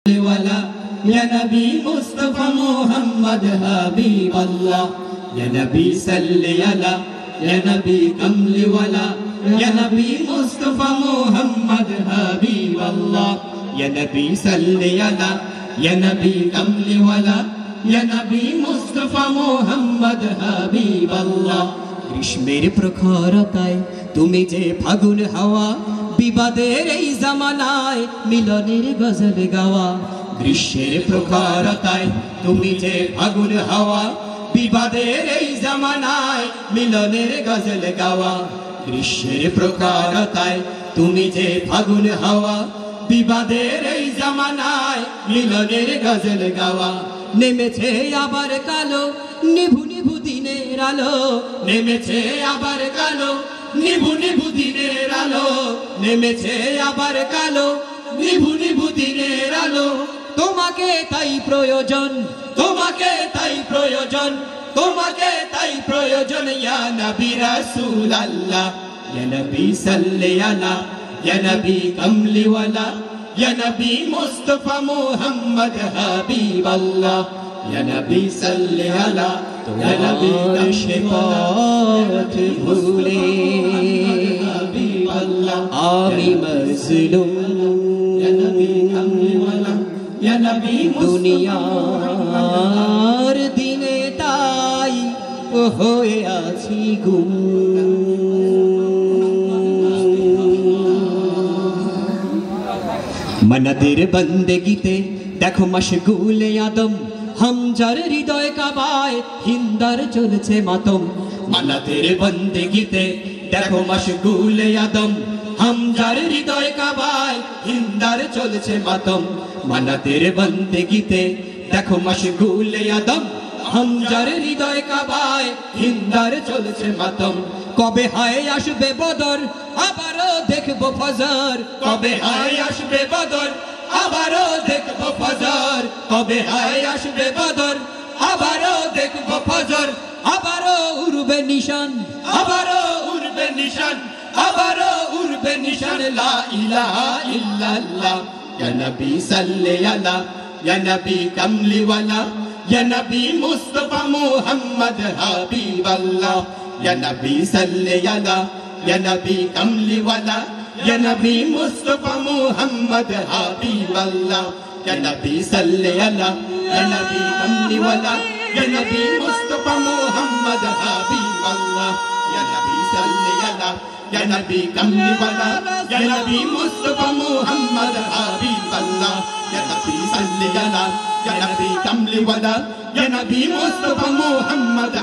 वाला या नबी मुस्तफा मोहम्मद हबीब अल्लाह या नबी सल्ली अला या नबी कमली वाला या नबी मुस्तफा मोहम्मद हबीब अल्लाह या नबी सल्ली अला या नबी कमली वाला या नबी मुस्तफा मोहम्मद हबीब अल्लाह গ্রীষ্মের প্রখরতায় তুমি যে ফাগুন হাওয়া বিবাদের এই জামানায় মিলনের গজল গাওয়া গ্রীষ্মের প্রখরতায় তুমি যে ফাগুন হাওয়া বিবাদের এই জামানায় মিলনের গজল গাওয়া গ্রীষ্মের প্রখরতায় তুমি যে ফাগুন হাওয়া বিবাদের এই জামানায় মিলনের গজল গাওয়া নেমেছে আবার কালো নিভু নিভু দিনের আলো নেমেছে আবার কালো নিভু নিভু দিনের আলো নেমেছে আবার কালো নিভু নিভু দিনের আলো তোমাকে তাই প্রয়োজন তোমাকে তাই প্রয়োজন তোমাকে তাই প্রয়োজন ইয়া নবী রাসূল আল্লাহ ইয়া নবী সাল্লি আলা ইয়া নবী কমলি ওয়ালা ইয়া নবী মুস্তাফা মুহাম্মদ হাবিব আল্লাহ ইয়া নবী সাল্লি আলা ইয়া নবী নশে পথ ভুলে হাবিব আল্লাহ আমি মজলুম ইয়া নবী কমলি ওয়ালা ইয়া নবী দুনিয়ার দিনে তাই হয়ে আছি গুম মনদের বন্দেগীতে দেখো মশগুলে আদম হামজার হৃদয় কাবায় হিন্দার চলছে মাতম মনদের বন্দেগীতে দেখো মশগুলে আদম হামজার হৃদয় কাবায় হিন্দার চলছে মাতম মনদের বন্দেগীতে দেখো মশগুলে আদম হামজার হৃদয় কাবায় হিন্দার চলছে মাতম কবে হায় আসবে বদর আবারও দেখবো ফজর কবে হায় আসবে বদর আবারও দেখবো ফজর কবে হায় আসবে বদর আবারও দেখবো ফজর আবারও উড়বে নিশান আবারও উড়বে নিশান আবারও উড়বে নিশান লা ইলাহা ইল্লাল্লাহ ইয়া নবী সাল্লি আলা ইয়া নবী কমলি ওয়ালা ইয়া নবী মুস্তাফা মুহাম্মদ হাবিব আল্লাহ ইয়া নবী সাল্লি আলা ইয়া নবী কমলি ওয়ালা ইয়া নবী মুস্তাফা মুহাম্মদ হাবিব আল্লাহ ইয়া নবী সাল্লি আলা ইয়া নবী কমলি ওয়ালা ইয়া নবী মুস্তাফা মুহাম্মদ হাবিব আল্লাহ ইয়া নবী সাল্লি আলা ইয়া নবী কমলি ওয়ালা ইয়া নবী মুস্তাফা মুহাম্মদ হাবিব আল্লাহ ইয়া নবী সাল্লি আলা ইয়া নবী কমলি ওয়ালা ইয়া নবী মুস্তাফা মুহাম্মদ